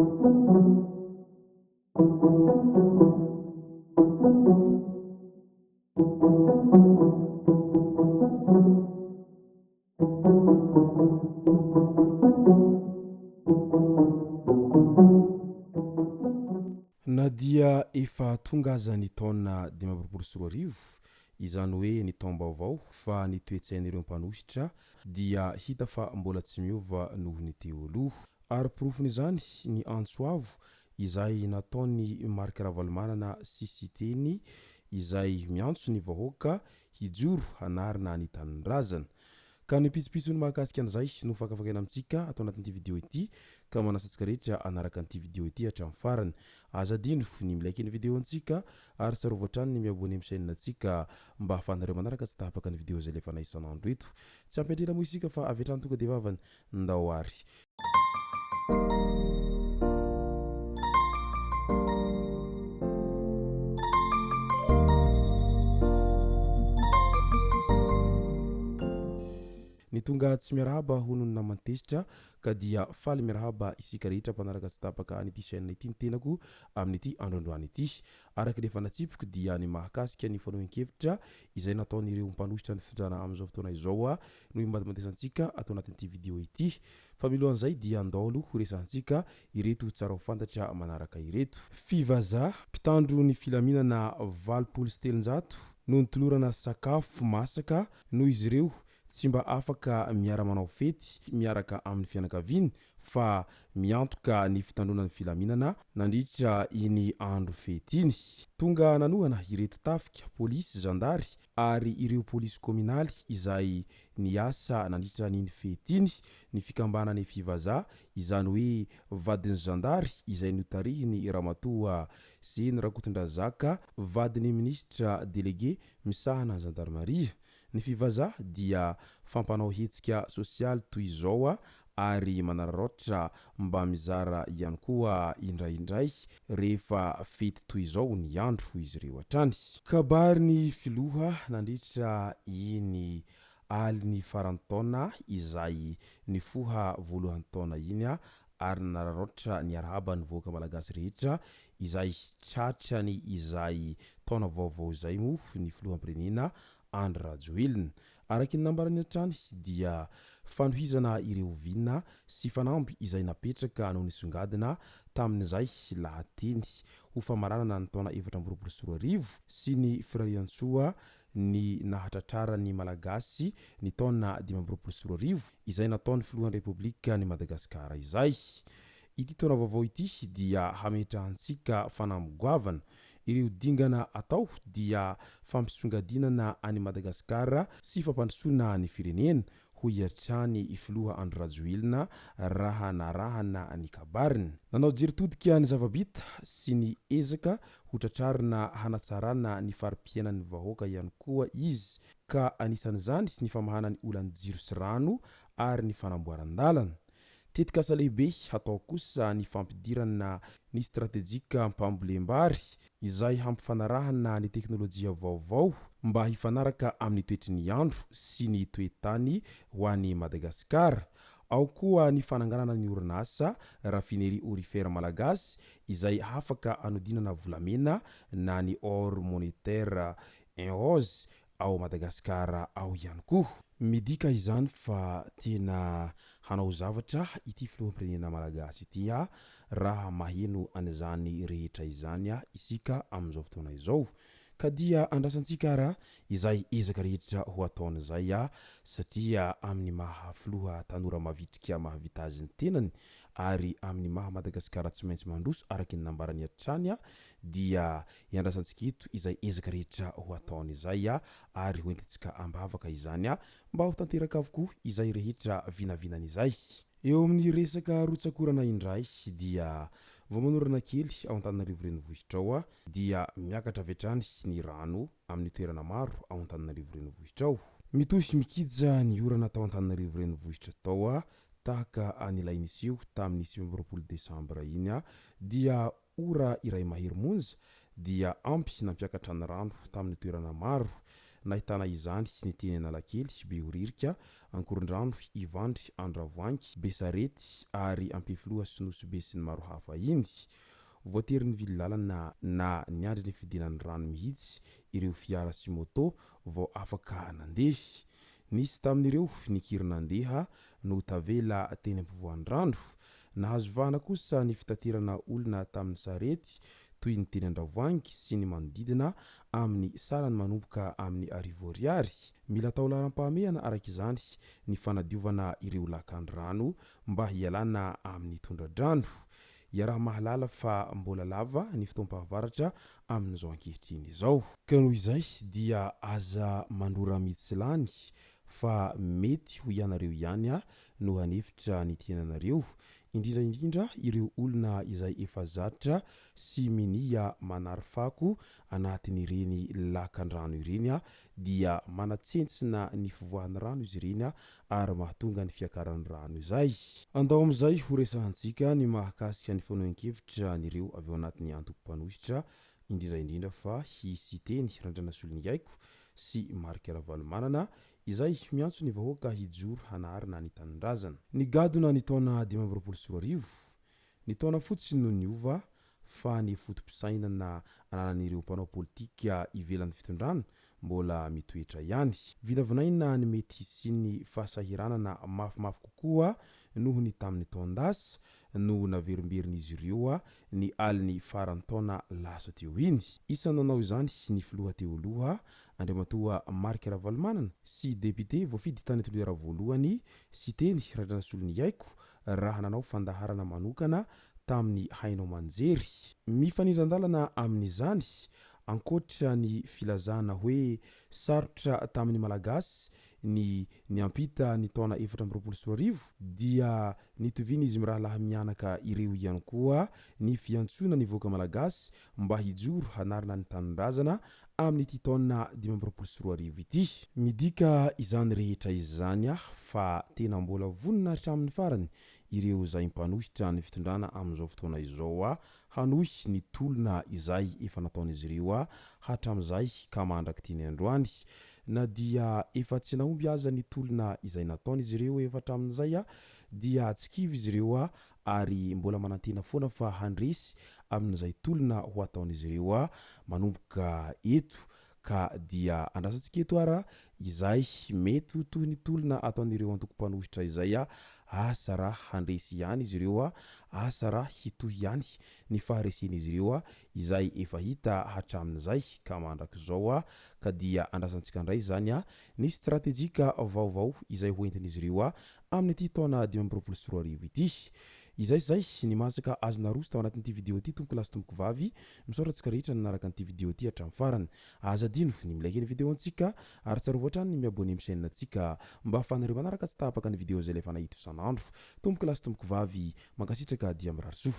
Na dia efa tonga aza ny taona 2024 izany hoe ny taom-baovao fa ny toetsain'ireo mpanositra dia hita fa mbola tsy miova noho ny teo aloha ary porofony izany ny antsoavo izay nataony Marc Ravalomanana sisiteny izay miantso ny vahoaka hijoro hanarina ny tanindrazana ka ny pitsopitsony mahakasika an'izay no fakafakena amintsika atao anatin'ity vidéo ity ka manasantsika rehetra anaraka an'ity vidéo ity hatramin'ny farany azadino ny milaiky ny vidéo antsika ary tsarovatra ny miabone amin'ny chaîne antsika mba ahafahanareo manaraka tsy tahapaka ny vidéo izay lefa naisanandro eto tsy ampendrena moa isika fa avy hatrany tonga dia vavany ndao ary ny tonga tsy miarahaba honony namantesitra ka dia faly miarahaba isika rehetra mpanaraka tsy tapaka an'ity chaîne ity ny tenako amin'ity androandroany ity araka lefa natsipoko dia ny mahakasika ny fanohen-kevitra izay nataon'ireo mpanositra ny fitondrana amin'izao fotoana izao no imbadimandesantsika atao anatin'ity vidéo ity fa milohan'izay dia andao aloha horesantsika ireto tsara ho fantatra manaraka ireto fivaza mpitandro ny filaminana 700 no nitolorana sakafo masaka noho izy ireo tsy mba afaka miara-manao fety miaraka amin'ny fianakaviany fa miantoka ny fitandronan'ny filaminana nandritra iny andro fety iny tonga nanohana ireto tafika polisy zandary ary ireo polisy kominaly izay niasa nandritra n'iny fety iny ny fikambanany fivaza izany hoe vadiny zandary izay notarihiny ramatoa Zeny Rakotondrazaka vadiny ministra délégué misahana gendarmerie ny fivaza dia fampanao hetsika sosialy toy izao ary manararaotra mba mizara ihany koa indraindray rehefa fety toy izao ny andro izy ireo hatrany kabary ny filoha nandritra iny aliny farantaona izay ny foha voalohany taona iny ary nanararaotra ny arahaba ny voaka malagasy rehetra izay tratrany izay taona vaovao izay moa ny filoham-pirenena Andry Rajoelina araky ny nambarany hatrany dia fanohizana ireo vinina sy fanamby izay napetraka noho nisongadina tamin'izay lahateny ho famaranana ny taona 2024 sy ny firariantsoa ny nahatratrara ny malagasy ny taona 2024 izay nataon'ny filohan'ny repoblika ny Madagasikara izay ity taona vaovao ity dia hametrahantsika fanamboavana ireo dingana atao dia fampisongadinana any Madagasikara sy fampandrosoana ny firenena ho hiatrany filoha Andry Rajoelina raha narahana ny kabariny nanao jeritodika ny zavabita sy ny ezaka ho tratrarina hanatsarana ny farim-piainan'ny vahoaka ihany koa izy ka anisan'izany ny famahana ny olan'ny jiro sy rano ary ny fanamboaran-dalana tetikasa lehibe hatao kosa ny fampidirana ny stratégique mpambolem-bary izay hampifanarahana ny teknolojia vaovao mba hifanaraka amin'ny toetry ny andro sy ny toetany ho an'ny Madagasikara ao koa ny fananganana ny orinasa raffinerie aurifère malagasy izay afaka anodinana volamena na ny or monétaire en rose ao Madagasikara ao ihany koa midika izany fa tena hanao zavatra ity filoham-pirenena malagasy ity raha maheno an'izany rehetra izany isika amin'izao fotoana izao ka dia andrasantsika raha izay ezaka rehetra ho ataon'izay satria amin'ny mahafiloha tanora mavitrika mahavita azy ny tenany ary amin'ny maha Madagasikara tsy maintsy mandroso araky ny nambarany hatrany dia iandrasantsika eto izay ezaka rehetra ho ataon'izay ary hoentintsika ambavaka izany mba ho tanteraka avokoa izay rehetra vinavinany izay eo amin'ny resaka rotsakorana indray dia vao manorana kely ao Antananarivo renivohitra ao dia miakatra vetrany ny rano amin'ny toerana maro ao Antananarivo renivohitra ao mitosy mikija ny orana tao Antananarivo renivohitra tao tahaka anilainiseho tamin'ny 20 Desambra iny dia ora iray mahery monja dia ampy nampiakatra ny rano tamin'ny toerana maro nahitana izany ny teny Analakely, Behoririka, Ankorondrano, Ivandry, Andravoangy, Besarety ary Ampefloha, Sinosybe sy ny maro hafa iny. Voatery nivily lalana na niandry ny fidinan'ny rano mihitsy ireo fiara sy moto vao afaka nandeha. Nisy tamin'ireo nikiry nandeha no tavela teny ampovoan'ny rano. Nahazo vahana kosa ny fitaterana olona tamin'ny sarety toy ny teny Andravoangy sy ny manodidina amin'ny sarany manomboka amin'ny 10 ariary. Mila tao laharam-pahamehana arak'izany ny fanadiovana ireo lakan-drano mba hialana amin'ny tondra-drano. Iaraha mahalala fa mbola lava ny fotoam-pahavaratra amin'izao ankehitriny izao. Ka noho izay dia aza mandrora mitsilany fa mety ho ianareo ihany no hanefitra ny tenanareo, indrindra ireo olona izay efa zatra sy minia manary fako anatin'ireny lakan-drano ireny dia manatsentsina ny fivoahan'ny rano izy ireny ary mahatonga ny fiakaran'ny rano izay. Andao amin'izay ho resahantsika ny mahakasika ny fanehoan-kevitra an'ireo avy ao anatin'ny antoko-panositra, indrindra fa hisy teny Randrana Soliangaiko sy Marika Ravalomanana izay miantso ny vahoaka hijoro hanarina ny tanindrazana. Ny gadona ny taona 2024, ny taona fotsiny no niova fa ny fotom-pisainana ananan'ireo mpanao politika ivelan'ny fitondrana mbola mitoetra ihany. Vinavinaina ny mety hisian'ny fahasahiranana mafimafy kokoa noho ny tamin'ny taon-dasa no naverimberiny ireo ny aliny faran'ny taona lasa teo iny. Isany nanao izany ny filoha teo aloha Andriamatoa Marika Ravalomanana sy député voafidy tany Toliara voalohany sy teny Randrana Soliangaiko raha nanao fandaharana manokana tamin'ny Hainao Manjery. Mifanindran-dalana amin'izany ankoatra ny filazana hoe sarotra tamin'ny malagasy ny ampita ny taona 2024 dia nitoviny izy miraha laha mianaka ireo ihany koa ny fiantsona ny voaka malagasy mba hijoro hanarina ny tanindrazana amin'ity taona 2024 ity. Midika izany rehetra izany fa tena mbola vonina hatramin'ny farany ireo zay mpanohitra ny fitondrana amin'izao fotoana izao hanohy ny tolona izay efa nataon'izy ireo hatramin'izay ka mandrak'ity androany. Na dia efa tsy naomby aza ny tolona izay nataon'izy ireo efa hatramin'izay dia tsy kivy izy ireo ary mbola manantena foana fa handresy amin'izay tolona ho ataon'izy ireo manomboka eto, ka dia andrasantsika eto ara izay mety ho toy ny tolona ataon'ireo antoko-panohitra izay asa raha handresy ihany izy ireo, asa raha hitohy ihany ny faharesen'izy ireo izay efa hita hatramin'izay ka mandrak'izao ka dia andrasantsika indray izany ny stratégique vaovao izay hoentin'izy ireo amin'ity taona 2024 ity. Izay ny masaka azona roso tao anatin'ity vidéo ity. Tompoko lasy tompoko vavy misaotratsika rehetra nanaraka an'ity vidéo ity hatramin'ny farany. Aza dino ny milaiky ny vidéo antsika ary tsarovatra trany ny miabone amin'ny chaîne antsika mba ahafahanareo manaraka tsy tapaka ny vidéo zay lefa nahita isan'andro. Tompoko lasy tompoko vavy mankasitraka dia mirary soa.